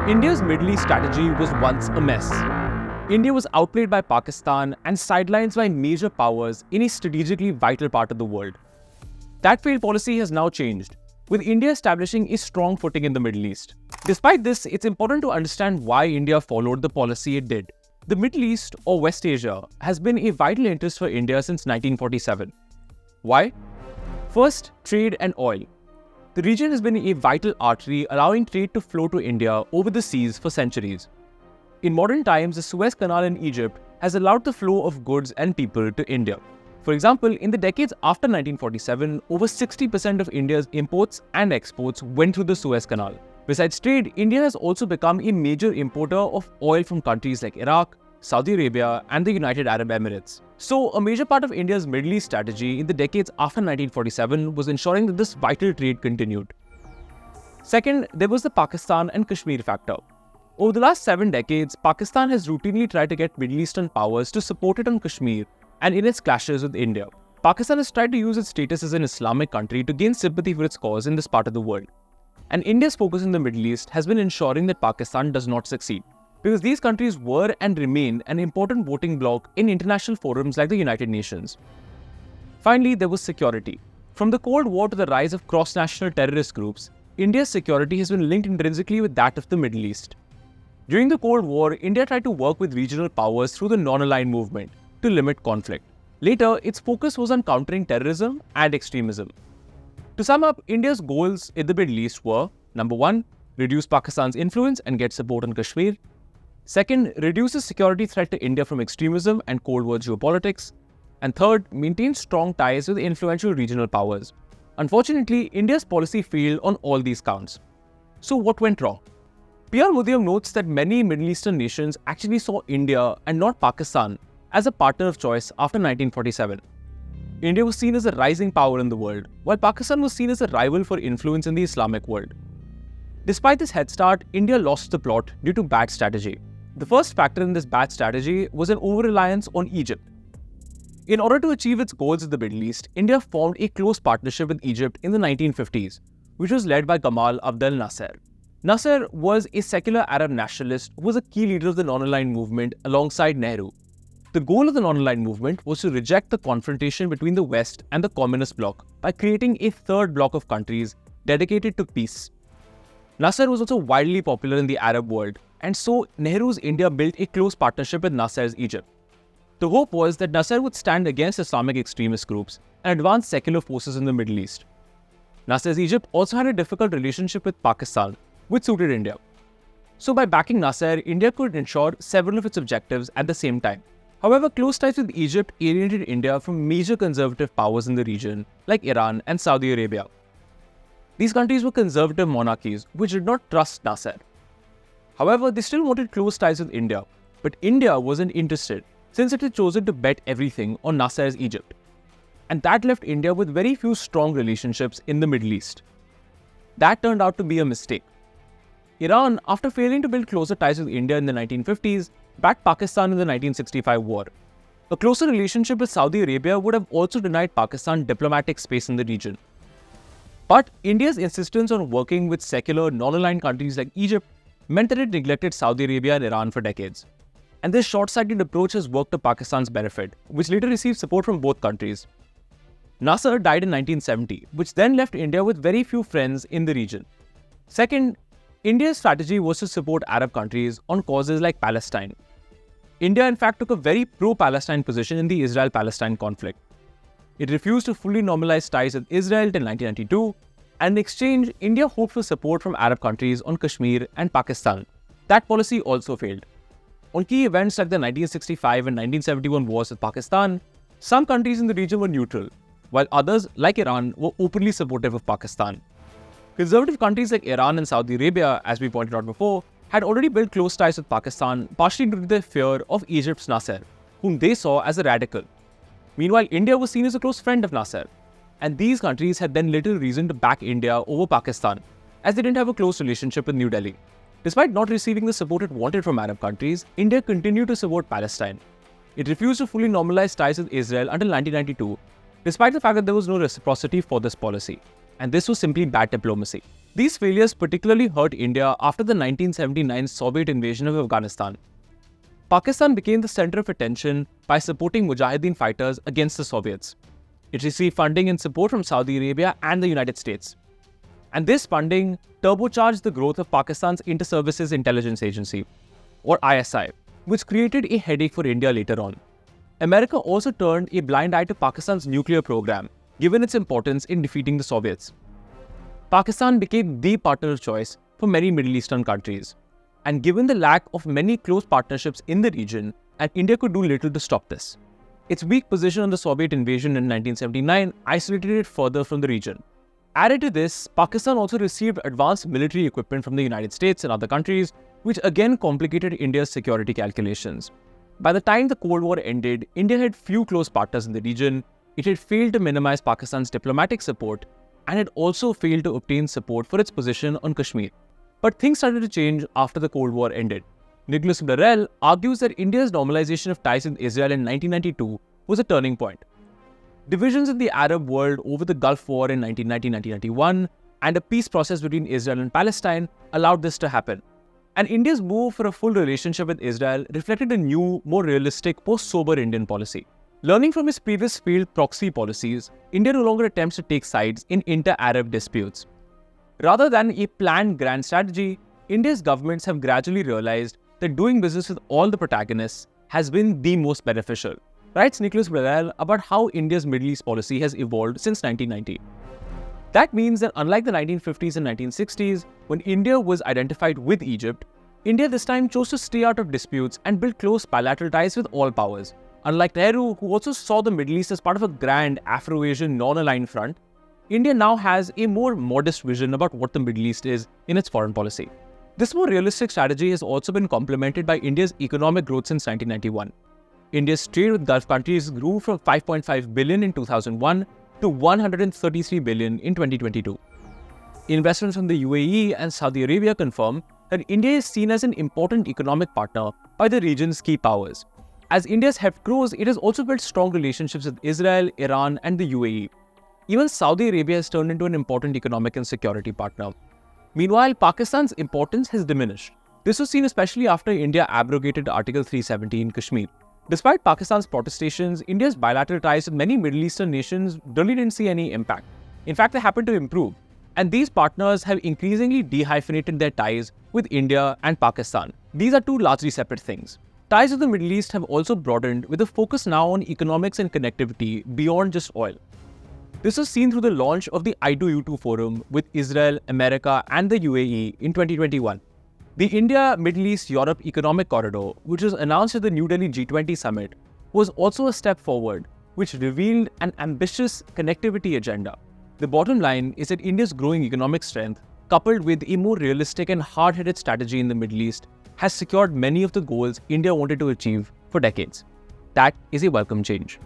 India's Middle East strategy was once a mess. India was outplayed by Pakistan and sidelined by major powers in a strategically vital part of the world. That failed policy has now changed, with India establishing a strong footing in the Middle East. Despite this, it's important to understand why India followed the policy it did. The Middle East, or West Asia, has been a vital interest for India since 1947. Why? First, trade and oil. The region has been a vital artery allowing trade to flow to India over the seas for centuries. In modern times, the Suez Canal in Egypt has allowed the flow of goods and people to India. For example, in the decades after 1947, over 60% of India's imports and exports went through the Suez Canal. Besides trade, India has also become a major importer of oil from countries like Iraq, Saudi Arabia, and the United Arab Emirates. So, a major part of India's Middle East strategy in the decades after 1947 was ensuring that this vital trade continued. Second, there was the Pakistan and Kashmir factor. Over the last 7 decades, Pakistan has routinely tried to get Middle Eastern powers to support it on Kashmir and in its clashes with India. Pakistan has tried to use its status as an Islamic country to gain sympathy for its cause in this part of the world. And India's focus in the Middle East has been ensuring that Pakistan does not succeed, because these countries were and remain an important voting bloc in international forums like the United Nations. Finally, there was security. From the Cold War to the rise of cross-national terrorist groups, India's security has been linked intrinsically with that of the Middle East. During the Cold War, India tried to work with regional powers through the non-aligned movement to limit conflict. Later, its focus was on countering terrorism and extremism. To sum up, India's goals in the Middle East were: number 1, reduce Pakistan's influence and get support on Kashmir. Second, reduce the security threat to India from extremism and Cold War geopolitics. And third, maintain strong ties with influential regional powers. Unfortunately, India's policy failed on all these counts. So what went wrong? P.R. Mudiam notes that many Middle Eastern nations actually saw India and not Pakistan as a partner of choice after 1947. India was seen as a rising power in the world, while Pakistan was seen as a rival for influence in the Islamic world. Despite this head start, India lost the plot due to bad strategy. The first factor in this bad strategy was an over-reliance on Egypt. In order to achieve its goals in the Middle East, India formed a close partnership with Egypt in the 1950s, which was led by Gamal Abdel Nasser. Nasser was a secular Arab nationalist who was a key leader of the non-aligned movement alongside Nehru. The goal of the non-aligned movement was to reject the confrontation between the West and the communist bloc by creating a third bloc of countries dedicated to peace. Nasser was also widely popular in the Arab world, and so Nehru's India built a close partnership with Nasser's Egypt. The hope was that Nasser would stand against Islamic extremist groups and advance secular forces in the Middle East. Nasser's Egypt also had a difficult relationship with Pakistan, which suited India. So by backing Nasser, India could ensure several of its objectives at the same time. However, close ties with Egypt alienated India from major conservative powers in the region like Iran and Saudi Arabia. These countries were conservative monarchies which did not trust Nasser. However, they still wanted close ties with India, but India wasn't interested since it had chosen to bet everything on Nasser's Egypt. And that left India with very few strong relationships in the Middle East. That turned out to be a mistake. Iran, after failing to build closer ties with India in the 1950s, backed Pakistan in the 1965 war. A closer relationship with Saudi Arabia would have also denied Pakistan diplomatic space in the region. But India's insistence on working with secular, non-aligned countries like Egypt meant that it neglected Saudi Arabia and Iran for decades. And this short-sighted approach has worked to Pakistan's benefit, which later received support from both countries. Nasser died in 1970, which then left India with very few friends in the region. Second, India's strategy was to support Arab countries on causes like Palestine. India in fact took a very pro-Palestine position in the Israel-Palestine conflict. It refused to fully normalize ties with Israel till 1992, and in exchange, India hoped for support from Arab countries on Kashmir and Pakistan. That policy also failed. On key events like the 1965 and 1971 wars with Pakistan, some countries in the region were neutral, while others, like Iran, were openly supportive of Pakistan. Conservative countries like Iran and Saudi Arabia, as we pointed out before, had already built close ties with Pakistan, partially due to their fear of Egypt's Nasser, whom they saw as a radical. Meanwhile, India was seen as a close friend of Nasser, and these countries had then little reason to back India over Pakistan, as they didn't have a close relationship with New Delhi. Despite not receiving the support it wanted from Arab countries, India continued to support Palestine. It refused to fully normalize ties with Israel until 1992, despite the fact that there was no reciprocity for this policy. and this was simply bad diplomacy. These failures particularly hurt India after the 1979 Soviet invasion of Afghanistan. Pakistan became the center of attention by supporting Mujahideen fighters against the Soviets. It received funding and support from Saudi Arabia and the United States. And this funding turbocharged the growth of Pakistan's Inter-Services Intelligence Agency, or ISI, which created a headache for India later on. America also turned a blind eye to Pakistan's nuclear program, given its importance in defeating the Soviets. Pakistan became the partner of choice for many Middle Eastern countries. And given the lack of many close partnerships in the region, and India could do little to stop this. Its weak position on the Soviet invasion in 1979 isolated it further from the region. Added to this, Pakistan also received advanced military equipment from the United States and other countries, which again complicated India's security calculations. By the time the Cold War ended, India had few close partners in the region, it had failed to minimize Pakistan's diplomatic support, and had also failed to obtain support for its position on Kashmir. But things started to change after the Cold War ended. Nicholas Blarell argues that India's normalization of ties with Israel in 1992 was a turning point. Divisions in the Arab world over the Gulf War in 1990-1991 and a peace process between Israel and Palestine allowed this to happen. And India's move for a full relationship with Israel reflected a new, more realistic, post-sober Indian policy. Learning from its previous failed proxy policies, India no longer attempts to take sides in inter-Arab disputes. Rather than a planned grand strategy, India's governments have gradually realized that doing business with all the protagonists has been the most beneficial, writes Nicholas Blarell about how India's Middle East policy has evolved since 1990. That means that unlike the 1950s and 1960s, when India was identified with Egypt, India this time chose to stay out of disputes and build close bilateral ties with all powers. Unlike Nehru, who also saw the Middle East as part of a grand Afro-Asian non-aligned front, India now has a more modest vision about what the Middle East is in its foreign policy. This more realistic strategy has also been complemented by India's economic growth since 1991. India's trade with Gulf countries grew from 5.5 billion in 2001 to 133 billion in 2022. Investments from the UAE and Saudi Arabia confirm that India is seen as an important economic partner by the region's key powers. As India's heft grows, it has also built strong relationships with Israel, Iran, and the UAE. Even Saudi Arabia has turned into an important economic and security partner. Meanwhile, Pakistan's importance has diminished. This was seen especially after India abrogated Article 370 in Kashmir. Despite Pakistan's protestations, India's bilateral ties with many Middle Eastern nations really didn't see any impact. In fact, they happened to improve. And these partners have increasingly dehyphenated their ties with India and Pakistan. These are two largely separate things. Ties with the Middle East have also broadened with a focus now on economics and connectivity beyond just oil. This was seen through the launch of the I2U2 forum with Israel, America, and the UAE in 2021. The India-Middle East-Europe Economic Corridor, which was announced at the New Delhi G20 summit, was also a step forward, which revealed an ambitious connectivity agenda. The bottom line is that India's growing economic strength, coupled with a more realistic and hard-headed strategy in the Middle East, has secured many of the goals India wanted to achieve for decades. That is a welcome change.